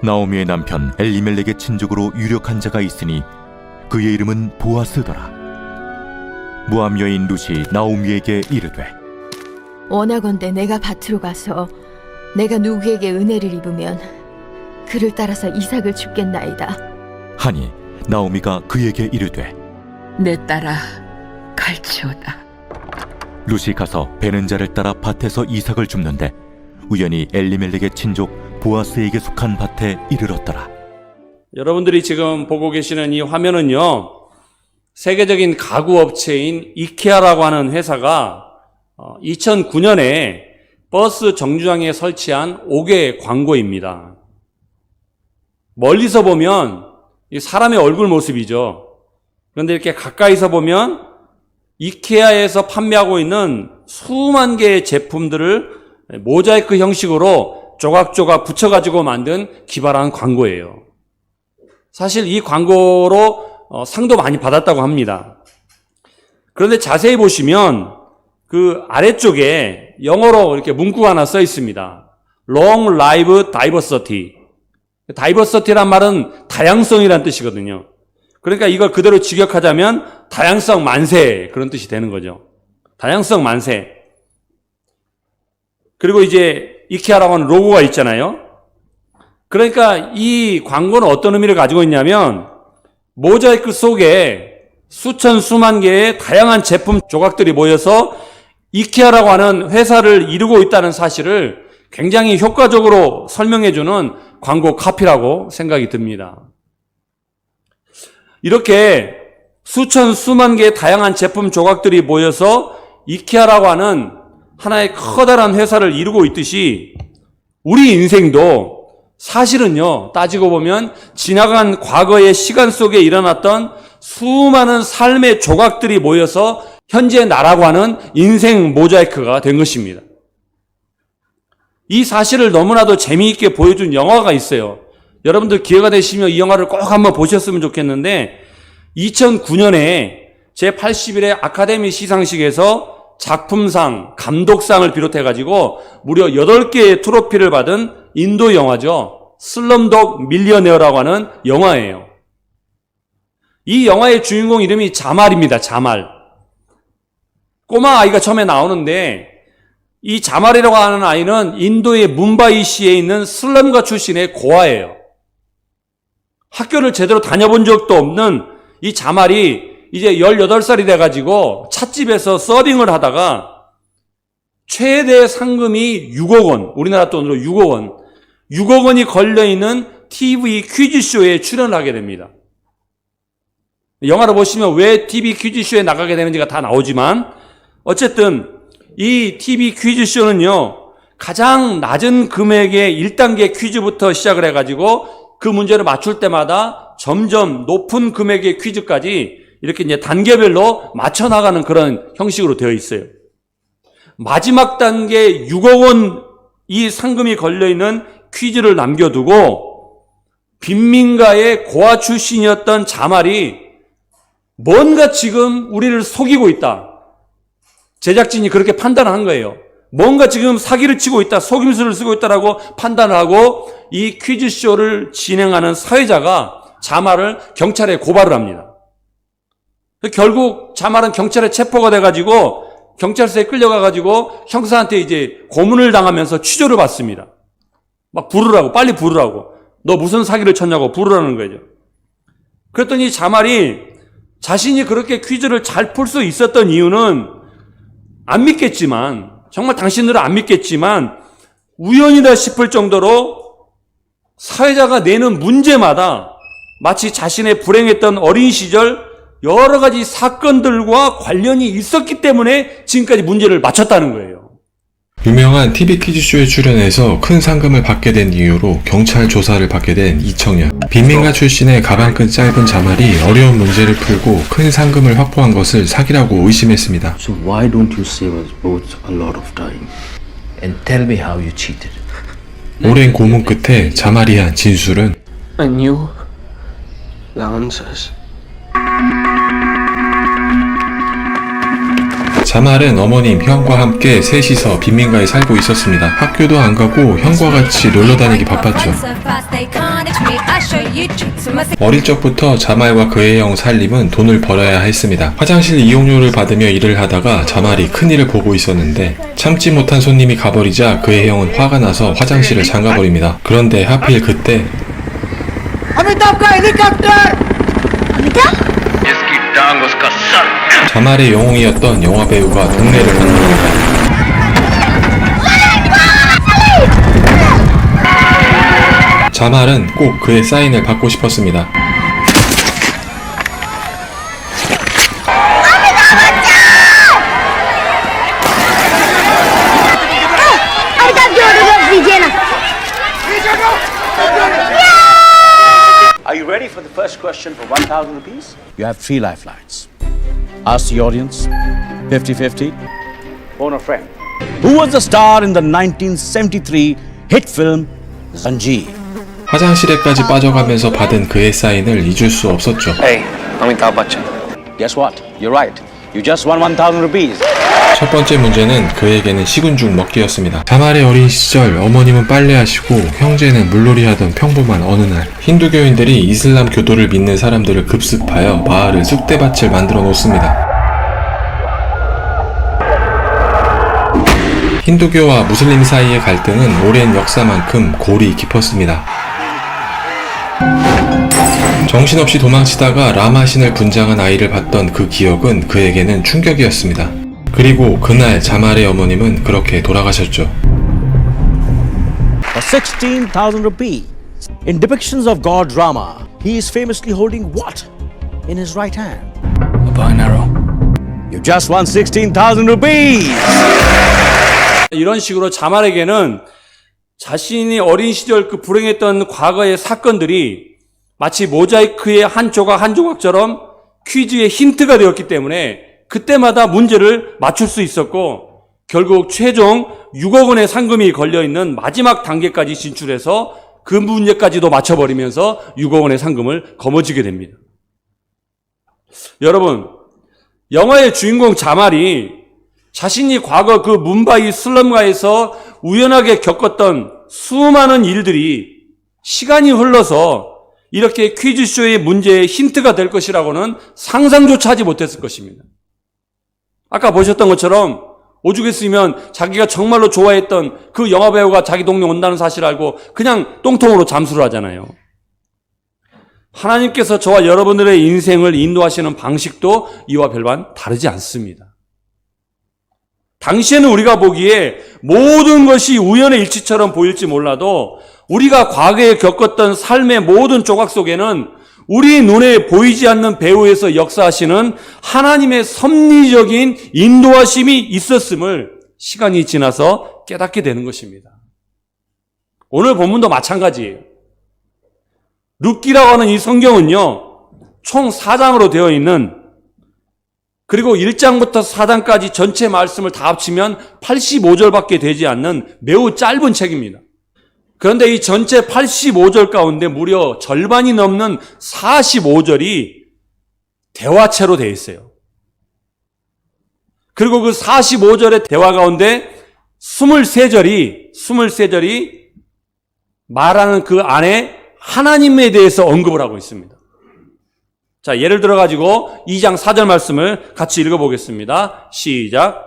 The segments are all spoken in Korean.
나오미의 남편 엘리멜렉의 친족으로 유력한 자가 있으니 그의 이름은 보아스더라. 모압 여인 룻이 나오미에게 이르되 원하건대 내가 밭으로 가서 내가 누구에게 은혜를 입으면 그를 따라서 이삭을 줍겠나이다 하니 나오미가 그에게 이르되 내 딸아 갈지어다. 룻이 가서 베는 자를 따라 밭에서 이삭을 줍는데 우연히 엘리멜렉의 친족 보아스에게 속한 밭에 이르렀더라. 여러분들이 지금 보고 계시는 이 화면은요, 세계적인 가구 업체인 이케아라고 하는 회사가 2009년에 버스 정류장에 설치한 5개 광고입니다. 멀리서 보면 사람의 얼굴 모습이죠. 그런데 이렇게 가까이서 보면 이케아에서 판매하고 있는 수만 개의 제품들을 모자이크 형식으로 조각조각 붙여가지고 만든 기발한 광고예요. 사실 이 광고로 상도 많이 받았다고 합니다. 그런데 자세히 보시면 그 아래쪽에 영어로 이렇게 문구가 하나 써 있습니다. Long Live Diversity. Diversity란 말은 다양성이란 뜻이거든요. 그러니까 이걸 그대로 직역하자면 다양성 만세, 그런 뜻이 되는 거죠. 다양성 만세. 그리고 이제 이케아라고 하는 로고가 있잖아요. 그러니까 이 광고는 어떤 의미를 가지고 있냐면 모자이크 속에 수천 수만 개의 다양한 제품 조각들이 모여서 이케아라고 하는 회사를 이루고 있다는 사실을 굉장히 효과적으로 설명해주는 광고 카피라고 생각이 듭니다. 이렇게 수천 수만 개의 다양한 제품 조각들이 모여서 이케아라고 하는 하나의 커다란 회사를 이루고 있듯이 우리 인생도 사실은요, 따지고 보면 지나간 과거의 시간 속에 일어났던 수많은 삶의 조각들이 모여서 현재 나라고 하는 인생 모자이크가 된 것입니다. 이 사실을 너무나도 재미있게 보여준 영화가 있어요. 여러분들 기회가 되시면 이 영화를 꼭 한번 보셨으면 좋겠는데 2009년에 제81회 아카데미 시상식에서 작품상, 감독상을 비롯해가지고 무려 8개의 트로피를 받은 인도 영화죠. 슬럼독 밀리어네어라고 하는 영화예요. 이 영화의 주인공 이름이 자말입니다. 자말. 꼬마 아이가 처음에 나오는데 이 자말이라고 하는 아이는 인도의 뭄바이시에 있는 슬럼가 출신의 고아예요. 학교를 제대로 다녀본 적도 없는 이 자말이 이제 18살이 돼가지고 찻집에서 서빙을 하다가 최대 상금이 6억 원, 우리나라 돈으로 6억 원, 6억 원이 걸려있는 TV 퀴즈쇼에 출연을 하게 됩니다. 영화를 보시면 왜 TV 퀴즈쇼에 나가게 되는지가 다 나오지만 어쨌든 이 TV 퀴즈쇼는요, 가장 낮은 금액의 1단계 퀴즈부터 시작을 해가지고 그 문제를 맞출 때마다 점점 높은 금액의 퀴즈까지 이렇게 이제 단계별로 맞춰나가는 그런 형식으로 되어 있어요. 마지막 단계 6억 원 이 상금이 걸려있는 퀴즈를 남겨두고 빈민가의 고아 출신이었던 자말이 뭔가 지금 우리를 속이고 있다. 제작진이 그렇게 판단을 한 거예요. 뭔가 지금 사기를 치고 있다, 속임수를 쓰고 있다라고 판단을 하고 이 퀴즈쇼를 진행하는 사회자가 자말을 경찰에 고발을 합니다. 결국 자말은 경찰에 체포가 돼가지고 경찰서에 끌려가가지고 형사한테 이제 고문을 당하면서 취조를 받습니다. 막 부르라고, 빨리 부르라고. 너 무슨 사기를 쳤냐고 부르라는 거죠. 그랬더니 자말이 자신이 그렇게 퀴즈를 잘 풀 수 있었던 이유는 안 믿겠지만, 정말 당신들은 안 믿겠지만 우연이다 싶을 정도로 사회자가 내는 문제마다 마치 자신의 불행했던 어린 시절 여러 가지 사건들과 관련이 있었기 때문에 지금까지 문제를 맞췄다는 거예요. 유명한 TV 퀴즈쇼에 출연해서 큰 상금을 받게 된 이유로 경찰 조사를 받게 된 이 청년. 빈민가 출신의 가방끈 짧은 자말이 어려운 문제를 풀고 큰 상금을 확보한 것을 사기라고 의심했습니다. So why don't you save us both a lot of time and tell me how you cheated? 오랜 고문 끝에 자말이 한 진술은 I knew the answers. 자말은 어머님, 형과 함께 셋이서 빈민가에 살고 있었습니다. 학교도 안 가고 형과 같이 놀러 다니기 바빴죠. 어릴 적부터 자말과 그의 형 살림은 돈을 벌어야 했습니다. 화장실 이용료를 받으며 일을 하다가 자말이 큰일을 보고 있었는데 참지 못한 손님이 가버리자 그의 형은 화가 나서 화장실을 잠가버립니다. 그런데 하필 그때 자말의 영웅이었던 영화배우가 동네를 건너옵니다. 자말은 꼭 그의 사인을 받고 싶었습니다. Are you ready for the first question for 1,000 rupees? You have 3 lifelines. Ask the audience, 50-50, phone a friend. Who was the star in the 1973 hit film Zanjeer? 화장실에까지 빠져가면서 받은 그의 사인을 잊을 수 없었죠. Hey, Amitabh Bachchan. Guess what? You're right. You just won 1,000 rupees. 첫 번째 문제는 그에게는 식은 죽 먹기였습니다. 자말의 어린 시절 어머님은 빨래하시고 형제는 물놀이 하던 평범한 어느 날 힌두교인들이 이슬람 교도를 믿는 사람들을 급습하여 마을을 쑥대밭을 만들어 놓습니다. 힌두교와 무슬림 사이의 갈등은 오랜 역사만큼 골이 깊었습니다. 정신없이 도망치다가 라마신을 분장한 아이를 봤던 그 기억은 그에게는 충격이었습니다. 그리고 그날 자말의 어머님은 그렇게 돌아가셨죠. For 16,000 rupees. In depictions of God drama, he is famously holding what in his right hand? A bow and arrow. You just won 16,000 rupees. 이런 식으로 자말에게는 자신이 어린 시절 그 불행했던 과거의 사건들이 마치 모자이크의 한 조각 한 조각처럼 퀴즈의 힌트가 되었기 때문에 그때마다 문제를 맞출 수 있었고 결국 최종 6억 원의 상금이 걸려있는 마지막 단계까지 진출해서 그 문제까지도 맞춰버리면서 6억 원의 상금을 거머쥐게 됩니다. 여러분, 영화의 주인공 자말이 자신이 과거 그 뭄바이 슬럼가에서 우연하게 겪었던 수많은 일들이 시간이 흘러서 이렇게 퀴즈쇼의 문제의 힌트가 될 것이라고는 상상조차 하지 못했을 것입니다. 아까 보셨던 것처럼 오죽 했으면 자기가 정말로 좋아했던 그 영화배우가 자기 동네 온다는 사실을 알고 그냥 똥통으로 잠수를 하잖아요. 하나님께서 저와 여러분들의 인생을 인도하시는 방식도 이와 별반 다르지 않습니다. 당시에는 우리가 보기에 모든 것이 우연의 일치처럼 보일지 몰라도 우리가 과거에 겪었던 삶의 모든 조각 속에는 우리 눈에 보이지 않는 배후에서 역사하시는 하나님의 섭리적인 인도하심이 있었음을 시간이 지나서 깨닫게 되는 것입니다. 오늘 본문도 마찬가지예요. 룻기라고 하는 이 성경은요, 총 4장으로 되어 있는 그리고 1장부터 4장까지 전체 말씀을 다 합치면 85절밖에 되지 않는 매우 짧은 책입니다. 그런데 이 전체 85절 가운데 무려 절반이 넘는 45절이 대화체로 되어 있어요. 그리고 그 45절의 대화 가운데 23절이 말하는 그 안에 하나님에 대해서 언급을 하고 있습니다. 자, 예를 들어가지고 2장 4절 말씀을 같이 읽어보겠습니다. 시작.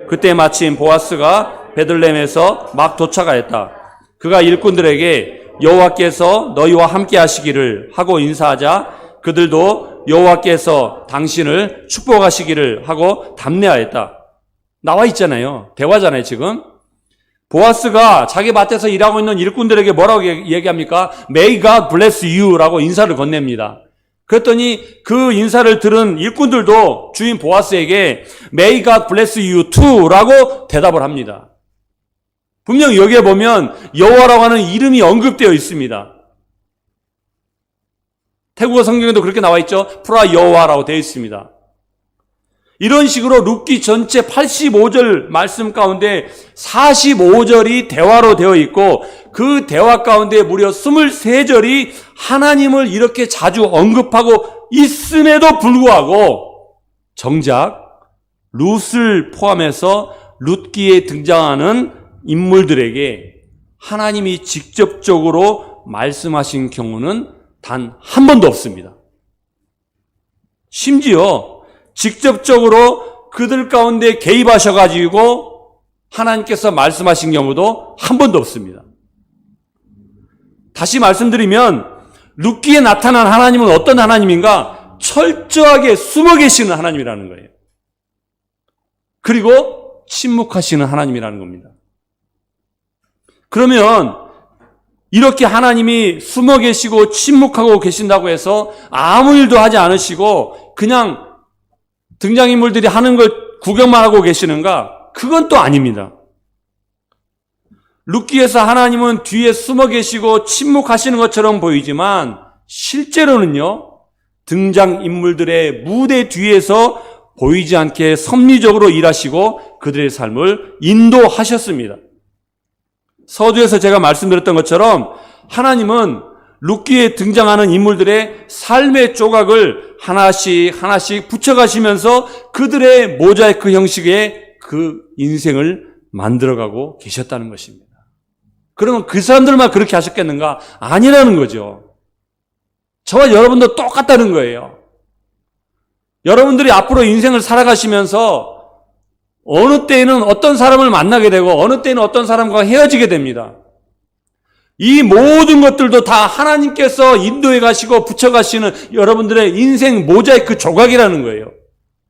그때 마침 보아스가 베들레헴에서 막 도착하였다. 그가 일꾼들에게 여호와께서 너희와 함께 하시기를 하고 인사하자 그들도 여호와께서 당신을 축복하시기를 하고 답례하였다. 나와 있잖아요. 대화잖아요, 지금. 보아스가 자기 밭에서 일하고 있는 일꾼들에게 뭐라고 얘기합니까? May God bless you라고 인사를 건넵니다. 그랬더니 그 인사를 들은 일꾼들도 주인 보아스에게 May God bless you too라고 대답을 합니다. 분명 여기에 보면 여호와라고 하는 이름이 언급되어 있습니다. 태국어 성경에도 그렇게 나와 있죠. 프라 여호와라고 되어 있습니다. 이런 식으로 룻기 전체 85절 말씀 가운데 45절이 대화로 되어 있고 그 대화 가운데 무려 23절이 하나님을 이렇게 자주 언급하고 있음에도 불구하고 정작 룻을 포함해서 룻기에 등장하는 인물들에게 하나님이 직접적으로 말씀하신 경우는 단 한 번도 없습니다. 심지어 직접적으로 그들 가운데 개입하셔가지고 하나님께서 말씀하신 경우도 한 번도 없습니다. 다시 말씀드리면 룻기에 나타난 하나님은 어떤 하나님인가? 철저하게 숨어 계시는 하나님이라는 거예요. 그리고 침묵하시는 하나님이라는 겁니다. 그러면 이렇게 하나님이 숨어 계시고 침묵하고 계신다고 해서 아무 일도 하지 않으시고 그냥 등장인물들이 하는 걸 구경만 하고 계시는가? 그건 또 아닙니다. 룻기에서 하나님은 뒤에 숨어 계시고 침묵하시는 것처럼 보이지만 실제로는요, 등장인물들의 무대 뒤에서 보이지 않게 섭리적으로 일하시고 그들의 삶을 인도하셨습니다. 서두에서 제가 말씀드렸던 것처럼 하나님은 룻기에 등장하는 인물들의 삶의 조각을 하나씩 하나씩 붙여가시면서 그들의 모자이크 형식의 그 인생을 만들어가고 계셨다는 것입니다. 그러면 그 사람들만 그렇게 하셨겠는가? 아니라는 거죠. 저와 여러분도 똑같다는 거예요. 여러분들이 앞으로 인생을 살아가시면서 어느 때에는 어떤 사람을 만나게 되고 어느 때에는 어떤 사람과 헤어지게 됩니다. 이 모든 것들도 다 하나님께서 인도해 가시고 붙여가시는 여러분들의 인생 모자이크 조각이라는 거예요.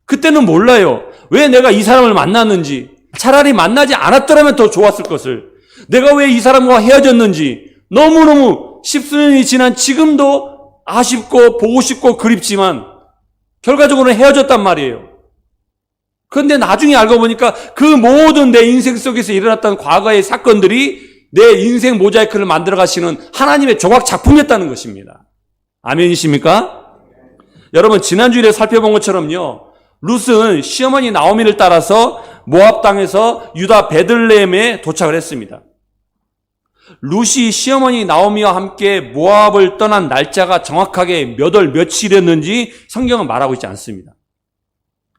그때는 몰라요. 왜 내가 이 사람을 만났는지, 차라리 만나지 않았더라면 더 좋았을 것을, 내가 왜 이 사람과 헤어졌는지 너무너무 십수년이 지난 지금도 아쉽고 보고 싶고 그립지만 결과적으로는 헤어졌단 말이에요. 그런데 나중에 알고 보니까 그 모든 내 인생 속에서 일어났던 과거의 사건들이 내 인생 모자이크를 만들어 가시는 하나님의 조각 작품이었다는 것입니다. 아멘이십니까? 여러분, 지난주에 살펴본 것처럼요, 룻은 시어머니 나오미를 따라서 모압 땅에서 유다 베들레헴에 도착을 했습니다. 룻이 시어머니 나오미와 함께 모압을 떠난 날짜가 정확하게 몇 월 며칠이었는지 성경은 말하고 있지 않습니다.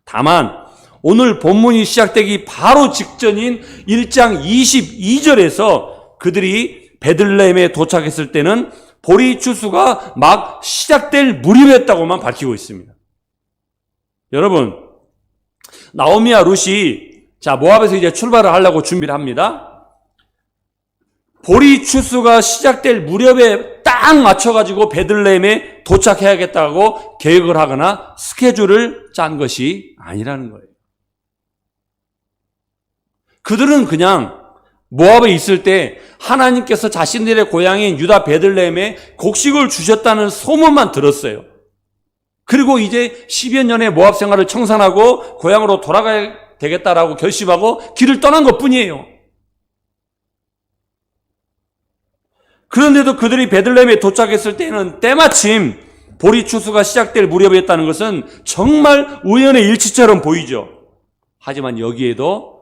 다만 오늘 본문이 시작되기 바로 직전인 1장 22절에서 그들이 베들레헴에 도착했을 때는 보리 추수가 막 시작될 무렵이었다고만 밝히고 있습니다. 여러분, 나오미와 룻이 모압에서 이제 출발을 하려고 준비를 합니다. 보리 추수가 시작될 무렵에 딱 맞춰가지고 베들레헴에 도착해야겠다고 계획을 하거나 스케줄을 짠 것이 아니라는 거예요. 그들은 그냥 모압에 있을 때 하나님께서 자신들의 고향인 유다 베들레헴에 곡식을 주셨다는 소문만 들었어요. 그리고 이제 10여 년의 모압 생활을 청산하고 고향으로 돌아가야 되겠다라고 결심하고 길을 떠난 것뿐이에요. 그런데도 그들이 베들레헴에 도착했을 때는 때마침 보리 추수가 시작될 무렵이었다는 것은 정말 우연의 일치처럼 보이죠. 하지만 여기에도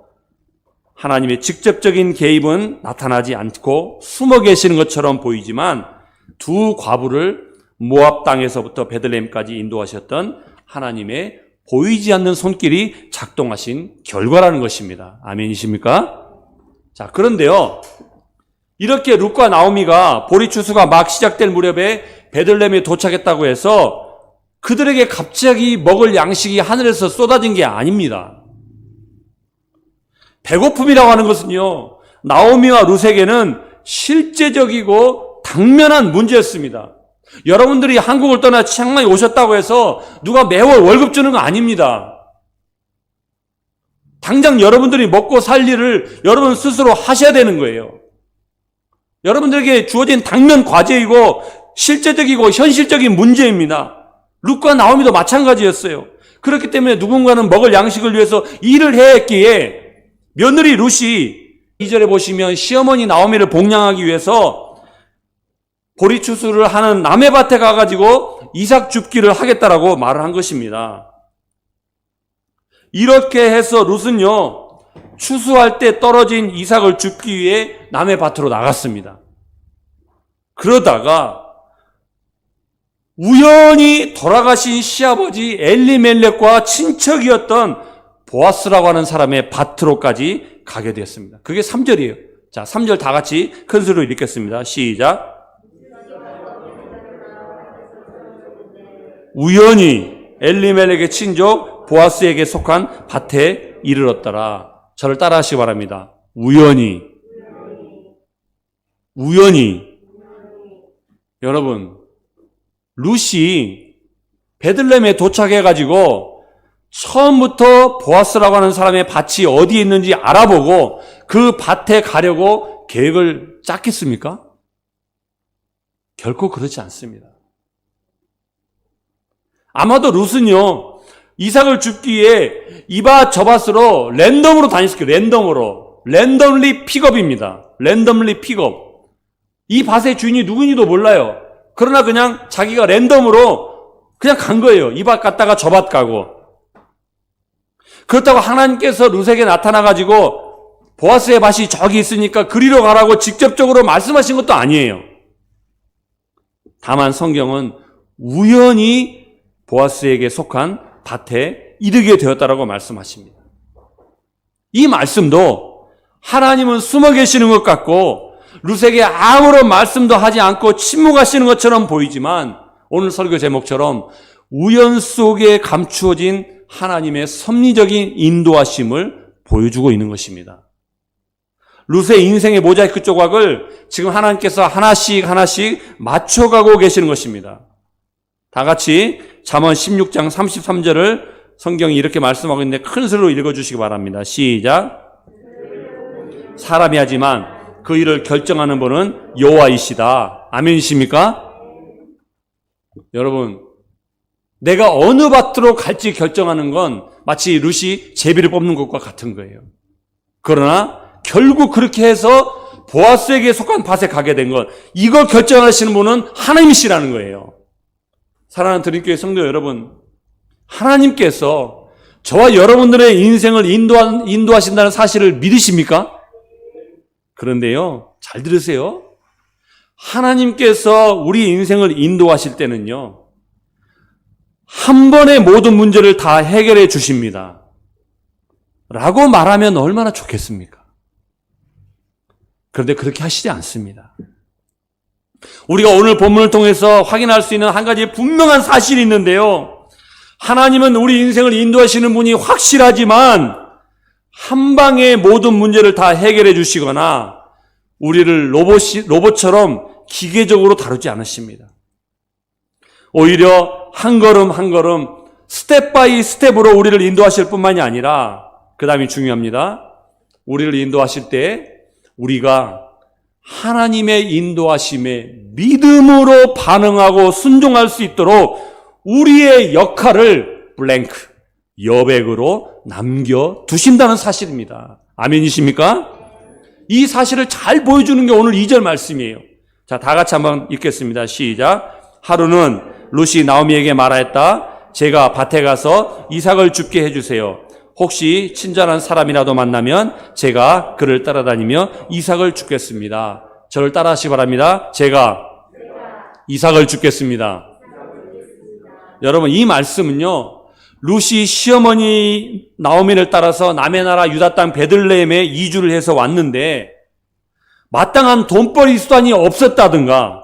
하나님의 직접적인 개입은 나타나지 않고 숨어 계시는 것처럼 보이지만 두 과부를 모압 땅에서부터 베들레헴까지 인도하셨던 하나님의 보이지 않는 손길이 작동하신 결과라는 것입니다. 아멘이십니까? 자, 그런데요, 이렇게 룻과 나오미가 보리 추수가 막 시작될 무렵에 베들레헴에 도착했다고 해서 그들에게 갑자기 먹을 양식이 하늘에서 쏟아진 게 아닙니다. 배고픔이라고 하는 것은요, 나오미와 룻에게는 실제적이고 당면한 문제였습니다. 여러분들이 한국을 떠나 치앙마이 오셨다고 해서 누가 매월 월급 주는 거 아닙니다. 당장 여러분들이 먹고 살 일을 여러분 스스로 하셔야 되는 거예요. 여러분들에게 주어진 당면 과제이고 실제적이고 현실적인 문제입니다. 룻과 나오미도 마찬가지였어요. 그렇기 때문에 누군가는 먹을 양식을 위해서 일을 해야 했기에 며느리 룻이 2절에 보시면 시어머니 나오미를 복양하기 위해서 보리 추수를 하는 남의 밭에 가가지고 이삭 줍기를 하겠다라고 말을 한 것입니다. 이렇게 해서 룻은요, 추수할 때 떨어진 이삭을 줍기 위해 남의 밭으로 나갔습니다. 그러다가 우연히 돌아가신 시아버지 엘리멜렉과 친척이었던 보아스라고 하는 사람의 밭으로까지 가게 되었습니다. 그게 3절이에요. 자, 3절 다 같이 큰 소리로 읽겠습니다. 시작. 우연히 엘리멜렉의 친족 보아스에게 속한 밭에 이르렀더라. 저를 따라 하시기 바랍니다. 우연히. 여러분, 룻이 베들레헴에 도착해가지고 처음부터 보아스라고 하는 사람의 밭이 어디에 있는지 알아보고 그 밭에 가려고 계획을 짰겠습니까? 결코 그렇지 않습니다. 아마도 룻은요, 이삭을 줍기에 이 밭 저 밭으로 랜덤으로 다녔을 거예요. 랜덤리 픽업입니다. 랜덤리 픽업. 이 밭의 주인이 누구인지도 몰라요. 그러나 그냥 자기가 랜덤으로 그냥 간 거예요. 이 밭 갔다가 저 밭 가고. 그렇다고 하나님께서 룻에게 나타나가지고 보아스의 밭이 저기 있으니까 그리로 가라고 직접적으로 말씀하신 것도 아니에요. 다만 성경은 우연히 보아스에게 속한 밭에 이르게 되었다라고 말씀하십니다. 이 말씀도 하나님은 숨어 계시는 것 같고 룻에게 아무런 말씀도 하지 않고 침묵하시는 것처럼 보이지만 오늘 설교 제목처럼 우연 속에 감추어진 하나님의 섭리적인 인도하심을 보여주고 있는 것입니다. 룻의 인생의 모자이크 조각을 지금 하나님께서 하나씩 맞춰가고 계시는 것입니다. 다 같이 잠언 16장 33절을 성경이 이렇게 말씀하고 있는데 큰 소리로 읽어주시기 바랍니다. 시작. 사람이 하지만 그 일을 결정하는 분은 여호와이시다. 아멘이십니까? 여러분, 내가 어느 밭으로 갈지 결정하는 건 마치 룻이 제비를 뽑는 것과 같은 거예요. 그러나 결국 그렇게 해서 보아스에게 속한 밭에 가게 된 건 이걸 결정하시는 분은 하나님이시라는 거예요. 사랑하는 드림교회 성도 여러분, 하나님께서 저와 여러분들의 인생을 인도하신다는 사실을 믿으십니까? 그런데요, 잘 들으세요. 하나님께서 우리 인생을 인도하실 때는요, 한 번에 모든 문제를 다 해결해 주십니다. 라고 말하면 얼마나 좋겠습니까? 그런데 그렇게 하시지 않습니다. 우리가 오늘 본문을 통해서 확인할 수 있는 한 가지 분명한 사실이 있는데요. 하나님은 우리 인생을 인도하시는 분이 확실하지만 한 방에 모든 문제를 다 해결해 주시거나 우리를 로봇처럼 기계적으로 다루지 않으십니다. 오히려 한 걸음 한 걸음 스텝 바이 스텝으로 우리를 인도하실 뿐만이 아니라 그 다음이 중요합니다. 우리를 인도하실 때 우리가 하나님의 인도하심에 믿음으로 반응하고 순종할 수 있도록 우리의 역할을 블랭크, 여백으로 남겨두신다는 사실입니다. 아멘이십니까? 이 사실을 잘 보여주는 게 오늘 2절 말씀이에요. 자, 다 같이 한번 읽겠습니다. 시작. 하루는 룻이 나오미에게 말하였다. 제가 밭에 가서 이삭을 줍게 해주세요. 혹시 친절한 사람이라도 만나면 제가 그를 따라다니며 이삭을 줍겠습니다. 저를 따라하시기 바랍니다. 제가 이삭을 줍겠습니다. 여러분, 이 말씀은요, 룻이 시어머니 나오미를 따라서 남의 나라 유다 땅 베들레헴에 이주를 해서 왔는데 마땅한 돈벌이 수단이 없었다든가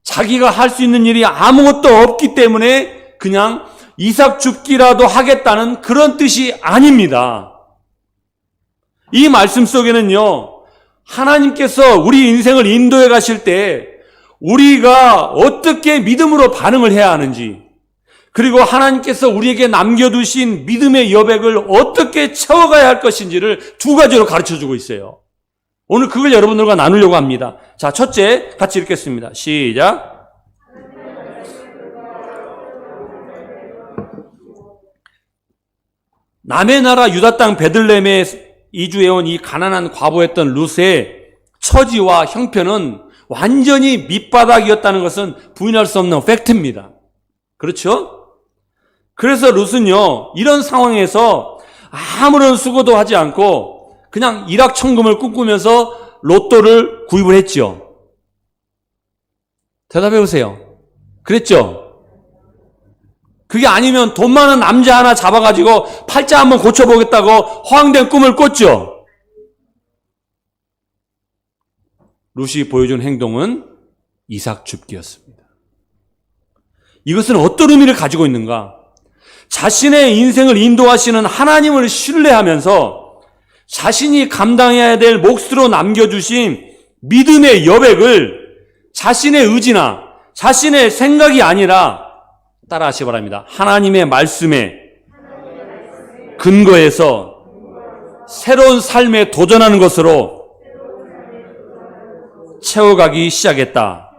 자기가 할 수 있는 일이 아무것도 없기 때문에 그냥 이삭 줍기라도 하겠다는 그런 뜻이 아닙니다. 이 말씀 속에는요, 하나님께서 우리 인생을 인도해 가실 때 우리가 어떻게 믿음으로 반응을 해야 하는지, 그리고 하나님께서 우리에게 남겨두신 믿음의 여백을 어떻게 채워가야 할 것인지를 두 가지로 가르쳐주고 있어요. 오늘 그걸 여러분들과 나누려고 합니다. 자, 첫째, 같이 읽겠습니다. 시작. 남의 나라 유다 땅 베들레헴에 이주해온 이 가난한 과부였던 룻의 처지와 형편은 완전히 밑바닥이었다는 것은 부인할 수 없는 팩트입니다. 그렇죠? 그래서 룻은요, 이런 상황에서 아무런 수고도 하지 않고 그냥 일확천금을 꿈꾸면서 로또를 구입을 했죠. 대답해 보세요. 그랬죠? 그게 아니면 돈 많은 남자 하나 잡아가지고 팔자 한번 고쳐보겠다고 허황된 꿈을 꿨죠. 룻이 보여준 행동은 이삭 줍기였습니다. 이것은 어떤 의미를 가지고 있는가? 자신의 인생을 인도하시는 하나님을 신뢰하면서 자신이 감당해야 될 몫으로 남겨주신 믿음의 여백을 자신의 의지나 자신의 생각이 아니라 따라하시기 바랍니다. 하나님의 말씀에 근거해서 새로운 삶에 도전하는 것으로 채워가기 시작했다.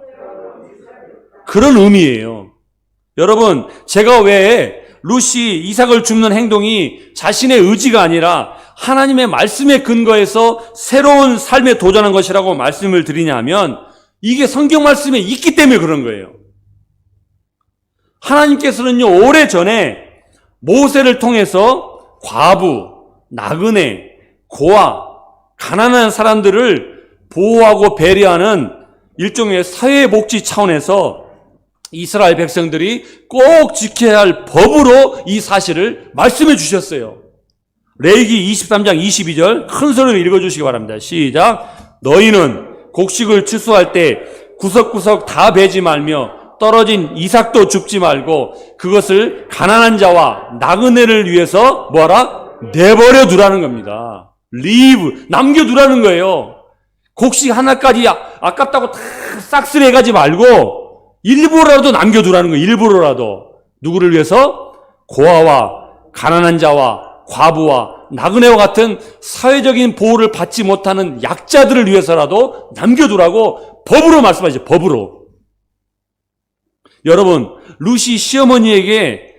그런 의미예요. 여러분, 제가 왜 룻이 이삭을 줍는 행동이 자신의 의지가 아니라 하나님의 말씀에 근거해서 새로운 삶에 도전한 것이라고 말씀을 드리냐면 이게 성경 말씀에 있기 때문에 그런 거예요. 하나님께서는요, 오래전에 모세를 통해서 과부, 나그네, 고아, 가난한 사람들을 보호하고 배려하는 일종의 사회복지 차원에서 이스라엘 백성들이 꼭 지켜야 할 법으로 이 사실을 말씀해 주셨어요. 레위기 23장 22절 큰 소리로 읽어주시기 바랍니다. 시작. 너희는 곡식을 추수할 때 구석구석 다 베지 말며 떨어진 이삭도 줍지 말고 그것을 가난한 자와 나그네를 위해서 뭐하라? 내버려 두라는 겁니다. leave, 남겨두라는 거예요. 곡식 하나까지 아깝다고 다 싹쓸이 해가지 말고 일부러라도 남겨두라는 거예요. 일부러라도. 누구를 위해서? 고아와 가난한 자와 과부와 나그네와 같은 사회적인 보호를 받지 못하는 약자들을 위해서라도 남겨두라고 법으로 말씀하시죠. 법으로. 여러분, 룻이 시어머니에게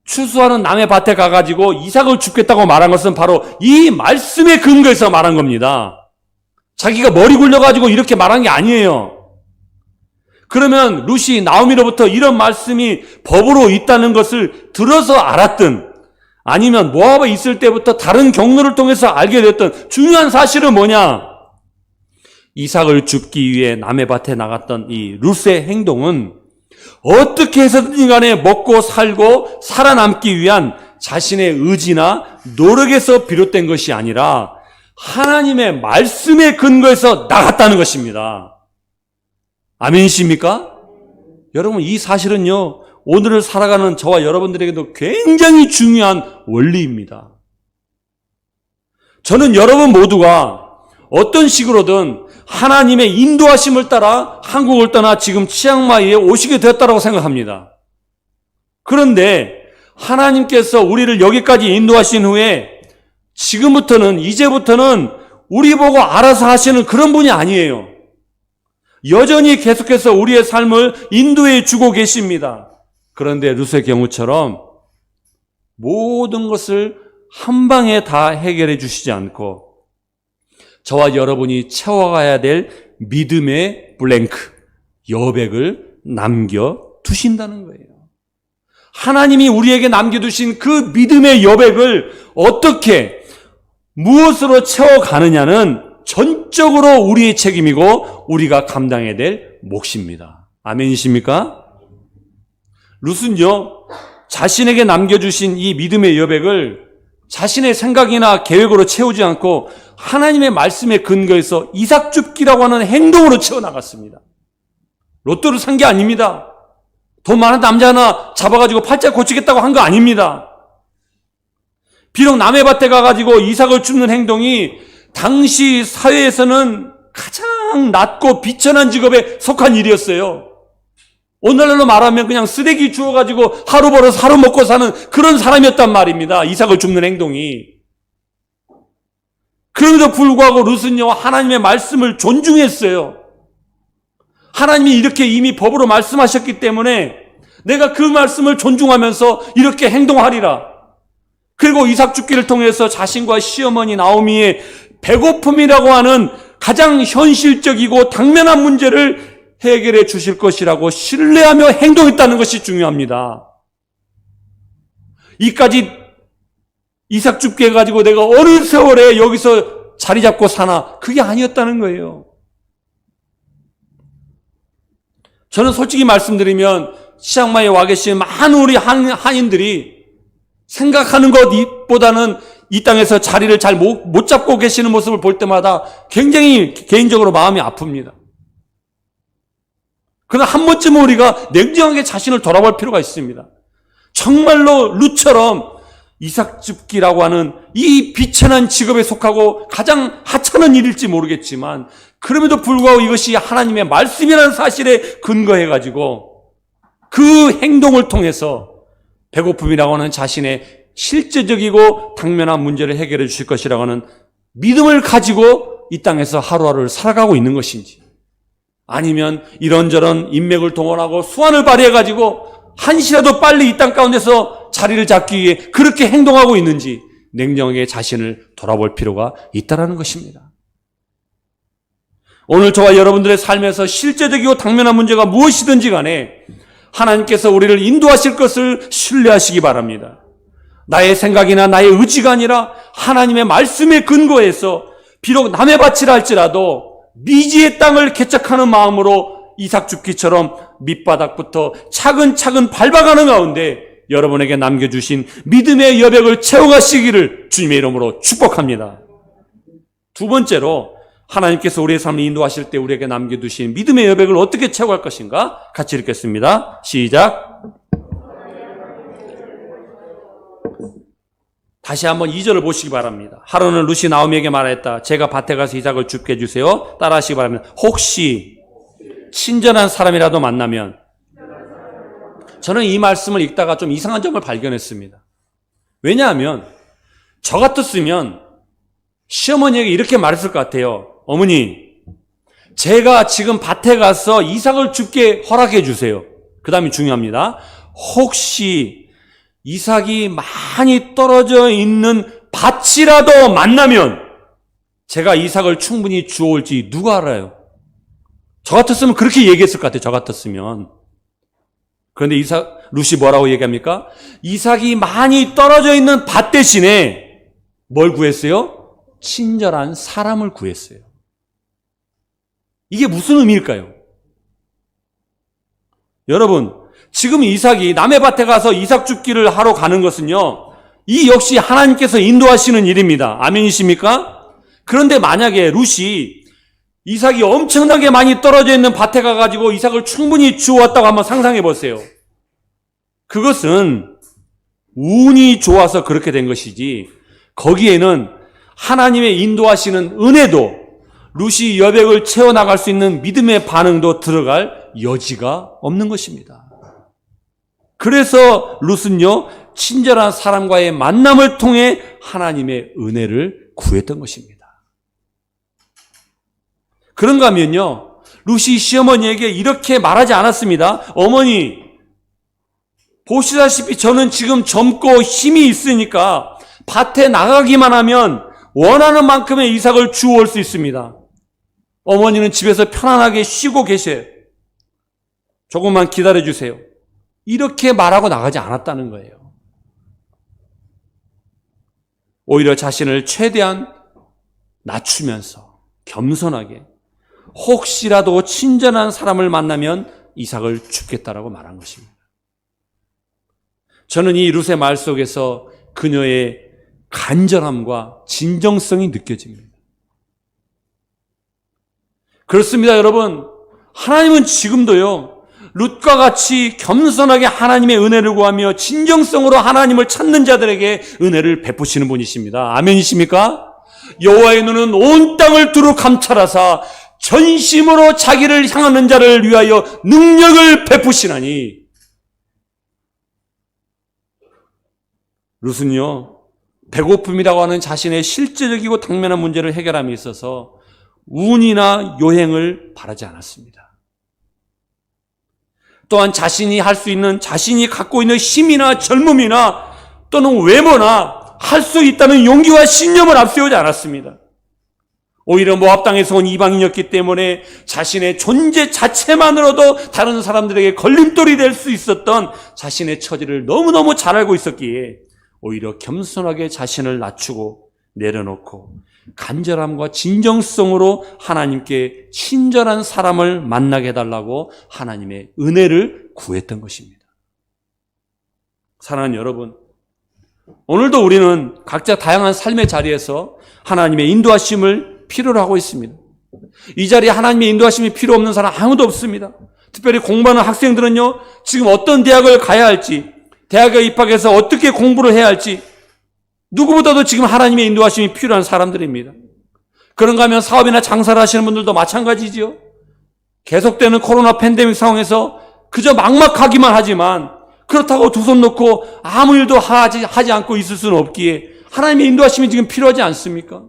추수하는 남의 밭에 가가지고 이삭을 줍겠다고 말한 것은 바로 이 말씀에 근거해서 말한 겁니다. 자기가 머리 굴려가지고 이렇게 말한 게 아니에요. 그러면 룻이 나오미로부터 이런 말씀이 법으로 있다는 것을 들어서 알았든 아니면 모압에 있을 때부터 다른 경로를 통해서 알게 됐던 중요한 사실은 뭐냐? 이삭을 줍기 위해 남의 밭에 나갔던 이 룻의 행동은 어떻게 해서든 간에 먹고 살고 살아남기 위한 자신의 의지나 노력에서 비롯된 것이 아니라 하나님의 말씀에 근거해서 나갔다는 것입니다. 아멘이십니까? 여러분, 이 사실은요, 오늘을 살아가는 저와 여러분들에게도 굉장히 중요한 원리입니다. 저는 여러분 모두가 어떤 식으로든 하나님의 인도하심을 따라 한국을 떠나 지금 치앙마이에 오시게 되었다고 생각합니다. 그런데 하나님께서 우리를 여기까지 인도하신 후에 지금부터는, 이제부터는 우리 보고 알아서 하시는 그런 분이 아니에요. 여전히 계속해서 우리의 삶을 인도해 주고 계십니다. 그런데 룻의 경우처럼 모든 것을 한 방에 다 해결해 주시지 않고 저와 여러분이 채워가야 될 믿음의 블랭크, 여백을 남겨두신다는 거예요. 하나님이 우리에게 남겨두신 그 믿음의 여백을 어떻게, 무엇으로 채워가느냐는 전적으로 우리의 책임이고 우리가 감당해야 될 몫입니다. 아멘이십니까? 룻은요, 자신에게 남겨주신 이 믿음의 여백을 자신의 생각이나 계획으로 채우지 않고 하나님의 말씀에 근거해서 이삭 줍기라고 하는 행동으로 채워나갔습니다. 로또를 산 게 아닙니다. 돈 많은 남자 하나 잡아가지고 팔자 고치겠다고 한 거 아닙니다. 비록 남의 밭에 가가지고 이삭을 줍는 행동이 당시 사회에서는 가장 낮고 비천한 직업에 속한 일이었어요. 오늘날로 말하면 그냥 쓰레기 주워가지고 하루 벌어서 하루 먹고 사는 그런 사람이었단 말입니다. 이삭을 줍는 행동이. 그럼에도 불구하고 룻은요, 하나님의 말씀을 존중했어요. 하나님이 이렇게 이미 법으로 말씀하셨기 때문에 내가 그 말씀을 존중하면서 이렇게 행동하리라. 그리고 이삭 줍기를 통해서 자신과 시어머니 나오미의 배고픔이라고 하는 가장 현실적이고 당면한 문제를 해결해 주실 것이라고 신뢰하며 행동했다는 것이 중요합니다. 이까지 이삭 줍기 해가지고 내가 어느 세월에 여기서 자리 잡고 사나, 그게 아니었다는 거예요. 저는 솔직히 말씀드리면 치앙마이에 와 계신 많은 우리 한인들이 생각하는 것보다는 이 땅에서 자리를 잘 못 잡고 계시는 모습을 볼 때마다 굉장히 개인적으로 마음이 아픕니다. 그러나 한 번쯤은 우리가 냉정하게 자신을 돌아볼 필요가 있습니다. 정말로 룻처럼 이삭줍기라고 하는 이 비천한 직업에 속하고 가장 하찮은 일일지 모르겠지만 그럼에도 불구하고 이것이 하나님의 말씀이라는 사실에 근거해가지고 그 행동을 통해서 배고픔이라고 하는 자신의 실제적이고 당면한 문제를 해결해 주실 것이라고 하는 믿음을 가지고 이 땅에서 하루하루를 살아가고 있는 것인지, 아니면 이런저런 인맥을 동원하고 수완을 발휘해가지고 한시라도 빨리 이 땅 가운데서 자리를 잡기 위해 그렇게 행동하고 있는지 냉정하게 자신을 돌아볼 필요가 있다는 것입니다. 오늘 저와 여러분들의 삶에서 실제적이고 당면한 문제가 무엇이든지 간에 하나님께서 우리를 인도하실 것을 신뢰하시기 바랍니다. 나의 생각이나 나의 의지가 아니라 하나님의 말씀에 근거해서 비록 남의 밭이라 할지라도 미지의 땅을 개척하는 마음으로 이삭줍기처럼 밑바닥부터 차근차근 밟아가는 가운데 여러분에게 남겨주신 믿음의 여백을 채워가시기를 주님의 이름으로 축복합니다. 두 번째로 하나님께서 우리의 삶을 인도하실 때 우리에게 남겨두신 믿음의 여백을 어떻게 채워갈 것인가 같이 읽겠습니다. 시작. 다시 한번 2절을 보시기 바랍니다. 하루는 룻이 나오미에게 말했다. 제가 밭에 가서 이삭을 줍게 해주세요. 따라하시기 바랍니다. 혹시 친절한 사람이라도 만나면, 저는 이 말씀을 읽다가 좀 이상한 점을 발견했습니다. 왜냐하면 저 같았으면 시어머니에게 이렇게 말했을 것 같아요. 어머니, 제가 지금 밭에 가서 이삭을 줍게 허락해 주세요. 그 다음이 중요합니다. 혹시 이삭이 많이 떨어져 있는 밭이라도 만나면 제가 이삭을 충분히 주워올지 누가 알아요? 저 같았으면 그렇게 얘기했을 것 같아요. 저 같았으면. 그런데 룻이 뭐라고 얘기합니까? 이삭이 많이 떨어져 있는 밭 대신에 뭘 구했어요? 친절한 사람을 구했어요. 이게 무슨 의미일까요? 여러분, 지금 이삭이 남의 밭에 가서 이삭 줍기를 하러 가는 것은요, 이 역시 하나님께서 인도하시는 일입니다. 아멘이십니까? 그런데 만약에 룻이 이삭이 엄청나게 많이 떨어져 있는 밭에 가가지고 이삭을 충분히 주워왔다고 한번 상상해 보세요. 그것은 운이 좋아서 그렇게 된 것이지, 거기에는 하나님의 인도하시는 은혜도, 룻이 여백을 채워나갈 수 있는 믿음의 반응도 들어갈 여지가 없는 것입니다. 그래서 룻은요, 친절한 사람과의 만남을 통해 하나님의 은혜를 구했던 것입니다. 그런가 하면요, 룻이 시어머니에게 이렇게 말하지 않았습니다. 어머니, 보시다시피 저는 지금 젊고 힘이 있으니까 밭에 나가기만 하면 원하는 만큼의 이삭을 주워올 수 있습니다. 어머니는 집에서 편안하게 쉬고 계세요. 조금만 기다려주세요. 이렇게 말하고 나가지 않았다는 거예요. 오히려 자신을 최대한 낮추면서 겸손하게 혹시라도 친절한 사람을 만나면 이삭을 줍겠다라고 말한 것입니다. 저는 이 룻의 말 속에서 그녀의 간절함과 진정성이 느껴집니다. 그렇습니다, 여러분. 하나님은 지금도요, 룻과 같이 겸손하게 하나님의 은혜를 구하며 진정성으로 하나님을 찾는 자들에게 은혜를 베푸시는 분이십니다. 아멘이십니까? 여호와의 눈은 온 땅을 두루 감찰하사 전심으로 자기를 향하는 자를 위하여 능력을 베푸시나니, 룻은요, 배고픔이라고 하는 자신의 실제적이고 당면한 문제를 해결함에 있어서 운이나 요행을 바라지 않았습니다. 또한 자신이 할 수 있는, 자신이 갖고 있는 힘이나 젊음이나 또는 외모나 할 수 있다는 용기와 신념을 앞세우지 않았습니다. 오히려 모압 땅에서 온 이방인이었기 때문에 자신의 존재 자체만으로도 다른 사람들에게 걸림돌이 될 수 있었던 자신의 처지를 너무너무 잘 알고 있었기에 오히려 겸손하게 자신을 낮추고 내려놓고 간절함과 진정성으로 하나님께 친절한 사람을 만나게 해달라고 하나님의 은혜를 구했던 것입니다. 사랑하는 여러분, 오늘도 우리는 각자 다양한 삶의 자리에서 하나님의 인도하심을 필요로 하고 있습니다. 이 자리에 하나님의 인도하심이 필요 없는 사람 아무도 없습니다. 특별히 공부하는 학생들은요, 지금 어떤 대학을 가야 할지, 대학에 입학해서 어떻게 공부를 해야 할지 누구보다도 지금 하나님의 인도하심이 필요한 사람들입니다. 그런가 하면 사업이나 장사를 하시는 분들도 마찬가지지요. 계속되는 코로나 팬데믹 상황에서 그저 막막하기만 하지만 그렇다고 두 손 놓고 아무 일도 하지 않고 있을 수는 없기에 하나님의 인도하심이 지금 필요하지 않습니까?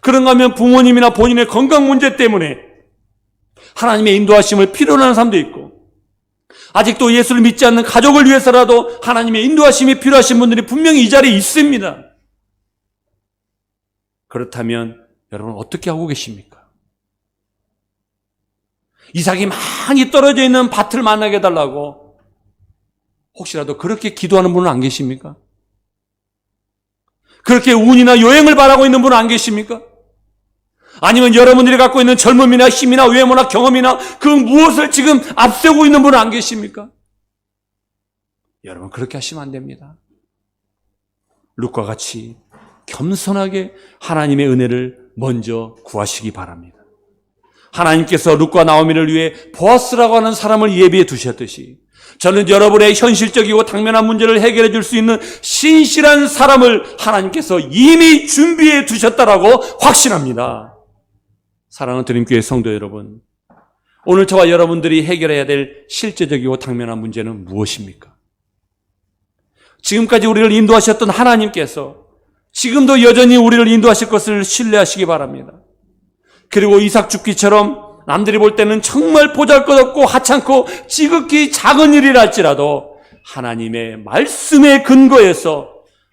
그런가 하면 부모님이나 본인의 건강 문제 때문에 하나님의 인도하심을 필요로 하는 사람도 있고, 아직도 예수를 믿지 않는 가족을 위해서라도 하나님의 인도하심이 필요하신 분들이 분명히 이 자리에 있습니다. 그렇다면 여러분 어떻게 하고 계십니까? 이삭이 많이 떨어져 있는 밭을 만나게 해달라고 혹시라도 그렇게 기도하는 분은 안 계십니까? 그렇게 운이나 요행을 바라고 있는 분은 안 계십니까? 아니면 여러분들이 갖고 있는 젊음이나 힘이나 외모나 경험이나 그 무엇을 지금 앞세우고 있는 분은 안 계십니까? 여러분 그렇게 하시면 안 됩니다. 룻과 같이 겸손하게 하나님의 은혜를 먼저 구하시기 바랍니다. 하나님께서 룻과 나오미를 위해 보아스라고 하는 사람을 예비해 두셨듯이 저는 여러분의 현실적이고 당면한 문제를 해결해 줄 수 있는 신실한 사람을 하나님께서 이미 준비해 두셨다라고 확신합니다. 사랑하는 드림교회 성도 여러분, 오늘 저와 여러분들이 해결해야 될 실제적이고 당면한 문제는 무엇입니까? 지금까지 우리를 인도하셨던 하나님께서 지금도 여전히 우리를 인도하실 것을 신뢰하시기 바랍니다. 그리고 이삭 죽기처럼 남들이 볼 때는 정말 보잘것없고 하찮고 지극히 작은 일이라 할지라도 하나님의 말씀에 근거해서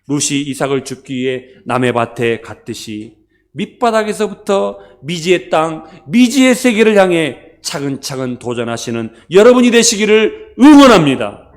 룻이 이삭을 죽기 위해 남의 밭에 갔듯이 밑바닥에서부터 미지의 땅, 미지의 세계를 향해 차근차근 도전하시는 여러분이 되시기를 응원합니다.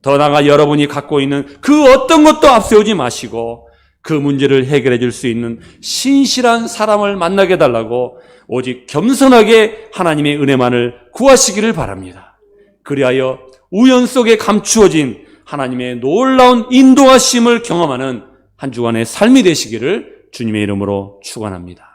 더 나아가 여러분이 갖고 있는 그 어떤 것도 앞세우지 마시고 그 문제를 해결해 줄 수 있는 신실한 사람을 만나게 해달라고 오직 겸손하게 하나님의 은혜만을 구하시기를 바랍니다. 그리하여 우연 속에 감추어진 하나님의 놀라운 인도하심을 경험하는 한 주간의 삶이 되시기를 주님의 이름으로 축원합니다.